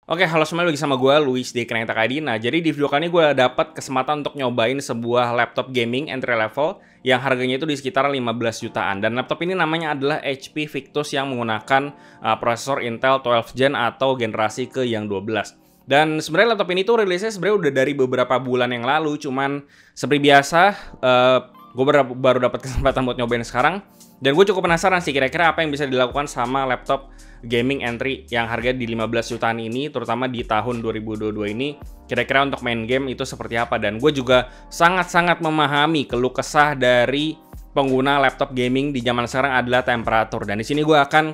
Oke, halo semuanya, lagi sama gue, Luis di Kenekta KD. Nah, jadi di video kali ini gue dapat kesempatan untuk nyobain sebuah laptop gaming entry level yang harganya itu di sekitar 15 jutaan. Dan laptop ini namanya adalah HP Victus yang menggunakan prosesor Intel 12 Gen atau generasi ke yang 12. Dan sebenarnya laptop ini tuh rilisnya sebenarnya udah dari beberapa bulan yang lalu, cuman seperti biasa gue baru dapat kesempatan buat nyobain sekarang. Dan gue cukup penasaran sih kira-kira apa yang bisa dilakukan sama laptop gaming entry yang harga di 15 jutaan ini, terutama di tahun 2022 ini. Kira-kira untuk main game itu seperti apa. Dan gue juga sangat-sangat memahami keluh kesah dari pengguna laptop gaming di zaman sekarang adalah temperatur. Dan di sini gue akan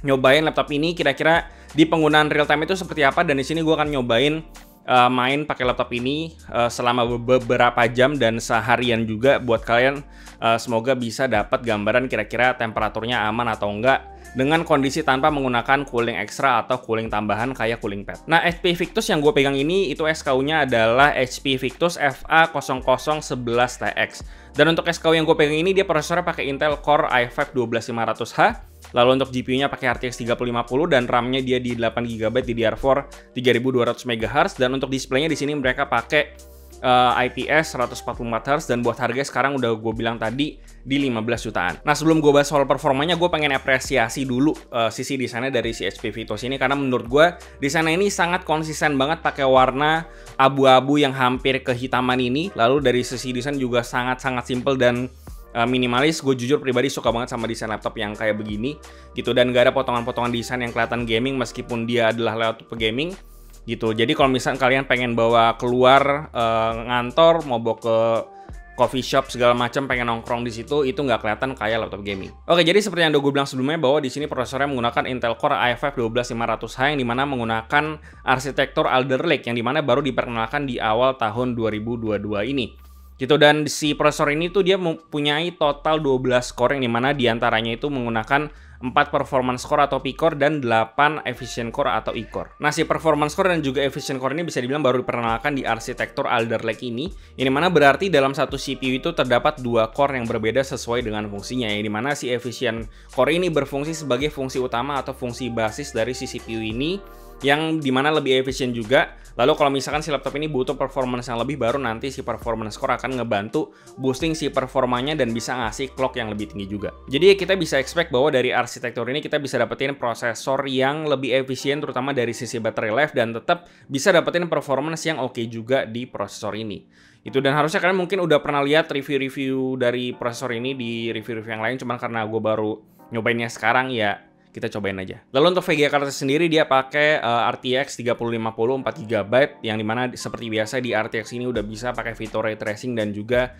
nyobain laptop ini kira-kira di penggunaan real time itu seperti apa. Dan di sini gue akan nyobain main pakai laptop ini selama beberapa jam dan seharian juga buat kalian. Semoga bisa dapat gambaran kira-kira temperaturnya aman atau enggak dengan kondisi tanpa menggunakan cooling ekstra atau cooling tambahan kayak cooling pad. Nah, HP Victus yang gue pegang ini itu SKU-nya adalah HP Victus FA0011TX. Dan untuk SKU yang gue pegang ini dia prosesornya pakai Intel Core i5 12500H. Lalu untuk GPU-nya pakai RTX 3050 dan RAM-nya dia di 8GB DDR4 3200MHz. Dan untuk displaynya di sini mereka pakai IPS 144Hz dan buat harga sekarang udah gue bilang tadi di 15 jutaan. Nah, sebelum gue bahas soal performanya, gue pengen apresiasi dulu sisi desainnya dari si HP Victus ini, karena menurut gue desainnya ini sangat konsisten banget pakai warna abu-abu yang hampir kehitaman ini. Lalu dari sisi desain juga sangat-sangat simple dan minimalis. Gue jujur pribadi suka banget sama desain laptop yang kayak begini gitu, dan gak ada potongan-potongan desain yang kelihatan gaming meskipun dia adalah laptop gaming gitu. Jadi kalau misalnya kalian pengen bawa keluar ngantor, mau bawa ke coffee shop segala macam, pengen nongkrong di situ, itu nggak kelihatan kayak laptop gaming. Oke, jadi seperti yang udah gue bilang sebelumnya bahwa di sini prosesornya menggunakan Intel Core i5 12500H yang dimana menggunakan arsitektur Alder Lake yang dimana baru diperkenalkan di awal tahun 2022 ini. Gitu, dan si prosesor ini tuh dia mempunyai total 12 core yang dimana diantaranya itu menggunakan 4 performance core atau P-core dan 8 efficient core atau E-core. Nah, si performance core dan juga efficient core ini bisa dibilang baru diperkenalkan di arsitektur Alder Lake ini. Ini mana berarti dalam satu CPU itu terdapat 2 core yang berbeda sesuai dengan fungsinya. Yang dimana si efficient core ini berfungsi sebagai fungsi utama atau fungsi basis dari si CPU ini, yang dimana lebih efisien juga. Lalu kalau misalkan si laptop ini butuh performance yang lebih, baru nanti si performance core akan ngebantu boosting si performanya dan bisa ngasih clock yang lebih tinggi juga. Jadi kita bisa expect bahwa dari arsitektur ini kita bisa dapetin prosesor yang lebih efisien terutama dari sisi battery life, dan tetap bisa dapetin performance yang oke juga di prosesor ini. Itu, dan harusnya kalian mungkin udah pernah lihat review-review dari prosesor ini di review-review yang lain, cuman karena gue baru nyobainnya sekarang ya kita cobain aja. Lalu untuk VGA card sendiri dia pakai RTX 3050 4GB, yang dimana seperti biasa di RTX ini udah bisa pakai fitur ray tracing dan juga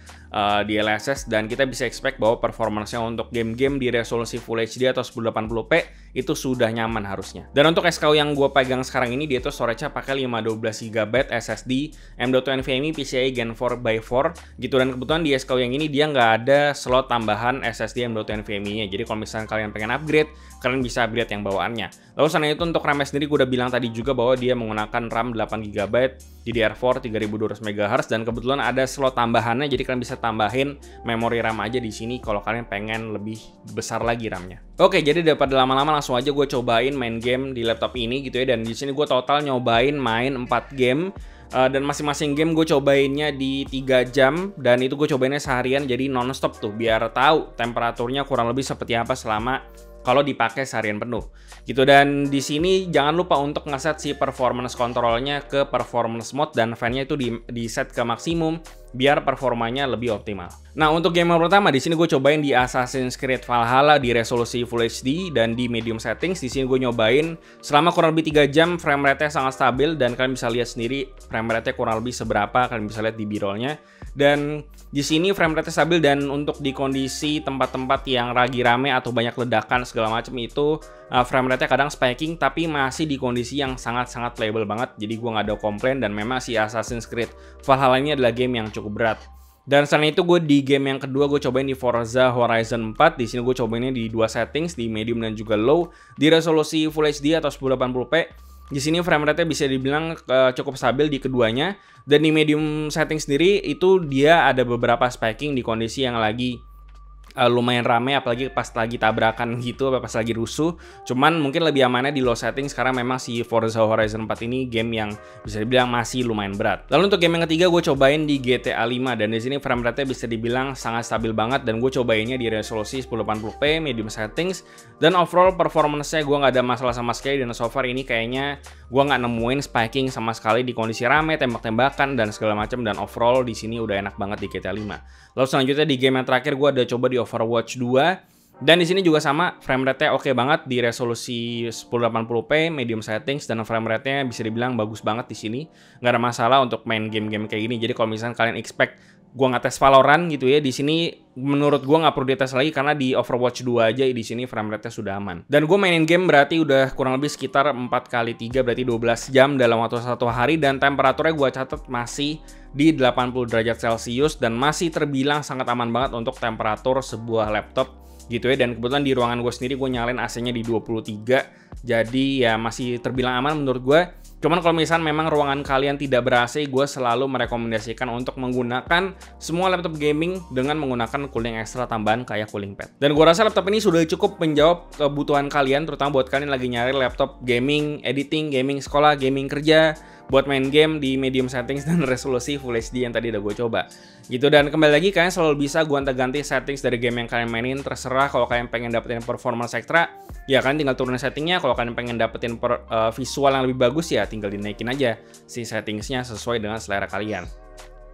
DLSS, dan kita bisa expect bahwa performance-nya untuk game-game di resolusi Full HD atau 1080p itu sudah nyaman harusnya. Dan untuk SKU yang gue pegang sekarang ini, dia tuh storage-nya pakai 512GB SSD M.2 NVMe PCIe Gen 4x4 gitu, dan kebetulan di SKU yang ini dia nggak ada slot tambahan SSD M.2 NVMe-nya. Jadi kalau misalnya kalian pengen upgrade, kalian bisa upgrade yang bawaannya. Lalu selain itu untuk RAM sendiri gue udah bilang tadi juga bahwa dia menggunakan RAM 8GB DDR4 3200MHz, dan kebetulan ada slot tambahannya, jadi kalian bisa tambahin memori RAM aja di sini kalau kalian pengen lebih besar lagi RAM-nya. Oke, jadi daripada lama-lama langsung aja gue cobain main game di laptop ini gitu ya. Dan di sini gue total nyobain main 4 game. Dan masing-masing game gue cobainnya di 3 jam, dan itu gue cobainnya seharian jadi non-stop tuh, biar tahu temperaturnya kurang lebih seperti apa selama kalau dipakai seharian penuh gitu. Dan di sini jangan lupa untuk ngeset si performance controlnya ke performance mode, dan fan-nya itu di set ke maksimum biar performanya lebih optimal. Nah, untuk game yang pertama di sini gue cobain di Assassin's Creed Valhalla di resolusi Full HD dan di medium settings. Di sini gue nyobain selama kurang lebih 3 jam, frame rate-nya sangat stabil, dan kalian bisa lihat sendiri frame rate-nya kurang lebih seberapa, kalian bisa lihat di B-roll-nya. Dan di sini frame rate-nya stabil, dan untuk di kondisi tempat-tempat yang lagi rame atau banyak ledakan segala macam itu frame rate-nya kadang spiking, tapi masih di kondisi yang sangat-sangat playable banget. Jadi gue nggak ada komplain, dan memang si Assassin's Creed Valhalla ini adalah game yang cukup berat. Dan selain itu gue di game yang kedua gue cobain di Forza Horizon 4. Di sini gue cobainnya di 2 settings, di medium dan juga low, di resolusi Full HD atau 1080p. Di sini frame rate-nya bisa dibilang cukup stabil di keduanya, dan di medium setting sendiri itu dia ada beberapa spiking di kondisi yang lagi lumayan rame, apalagi pas lagi tabrakan gitu, pas lagi rusuh. Cuman mungkin lebih amannya di low settings karena memang si Forza Horizon 4 ini game yang bisa dibilang masih lumayan berat. Lalu untuk game yang ketiga gue cobain di GTA 5, dan di sini frame rate-nya bisa dibilang sangat stabil banget, dan gue cobainnya di resolusi 1080p medium settings, dan overall performance-nya gue nggak ada masalah sama sekali, dan so far ini kayaknya gue nggak nemuin spiking sama sekali di kondisi rame, tembak-tembakan dan segala macam, dan overall di sini udah enak banget di GTA 5. Lalu selanjutnya di game yang terakhir gue ada coba di Overwatch 2, dan di sini juga sama, frame rate-nya oke banget di resolusi 1080p medium settings, dan frame rate-nya bisa dibilang bagus banget di sini. Nggak ada masalah untuk main game-game kayak gini. Jadi kalau misalnya kalian expect gue nggak tes Valorant gitu ya, di sini menurut gue nggak perlu dites lagi karena di Overwatch 2 aja di sini frame rate-nya sudah aman. Dan gue mainin game berarti udah kurang lebih sekitar 4 kali 3 berarti 12 jam dalam waktu 1 hari, dan temperaturnya gue catat masih di 80 derajat Celcius, dan masih terbilang sangat aman banget untuk temperatur sebuah laptop gitu ya. Dan kebetulan di ruangan gue sendiri gue nyalain AC-nya di 23, jadi ya masih terbilang aman menurut gue. Cuman kalau misalnya memang ruangan kalian tidak ber-AC, gue selalu merekomendasikan untuk menggunakan semua laptop gaming dengan menggunakan cooling ekstra tambahan kayak cooling pad. Dan gue rasa laptop ini sudah cukup menjawab kebutuhan kalian, terutama buat kalian lagi nyari laptop gaming, editing, gaming sekolah, gaming kerja, buat main game di medium settings dan resolusi Full HD yang tadi udah gue coba gitu. Dan kembali lagi, kalian selalu bisa gonta-ganti settings dari game yang kalian mainin, terserah. Kalau kalian pengen dapetin performance ekstra, ya kalian tinggal turunin settingnya. Kalau kalian pengen dapetin visual yang lebih bagus, ya tinggal dinaikin aja si settingsnya sesuai dengan selera kalian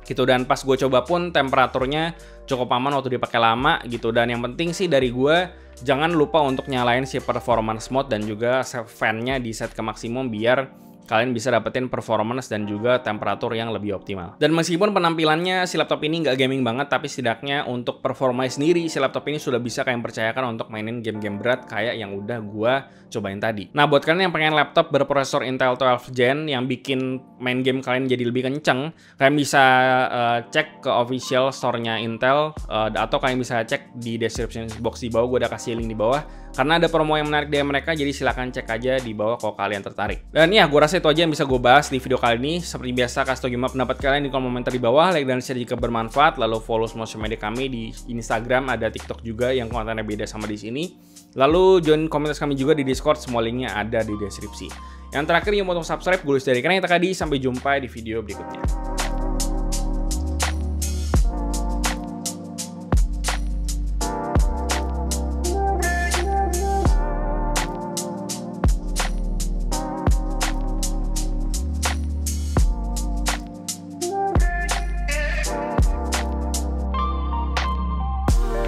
gitu. Dan pas gue coba pun temperaturnya cukup aman waktu dipakai lama gitu. Dan yang penting sih dari gue, jangan lupa untuk nyalain si performance mode dan juga fan-nya di set ke maksimum biar kalian bisa dapetin performance dan juga temperatur yang lebih optimal. Dan meskipun penampilannya si laptop ini nggak gaming banget, tapi setidaknya untuk performa sendiri si laptop ini sudah bisa kalian percayakan untuk mainin game-game berat kayak yang udah gua cobain tadi. Nah, buat kalian yang pengen laptop berprosesor Intel 12 Gen yang bikin main game kalian jadi lebih kenceng, kalian bisa cek ke official store-nya Intel, atau kalian bisa cek di description box di bawah, gue udah kasih link di bawah. Karena ada promo yang menarik dari mereka, jadi silahkan cek aja di bawah kalau kalian tertarik. Dan ya, gue rasa itu aja yang bisa gue bahas di video kali ini. Seperti biasa, kasih tau gimana pendapat kalian di kolom komentar di bawah, like dan share jika bermanfaat. Lalu follow semua sosial media kami di Instagram, ada TikTok juga yang kontennya beda sama di sini. Lalu join komunitas kami juga di Discord, semua linknya ada di deskripsi. Yang terakhir, yang mau subscribe, gue dari Karena Kita Kadi. Sampai jumpa di video berikutnya.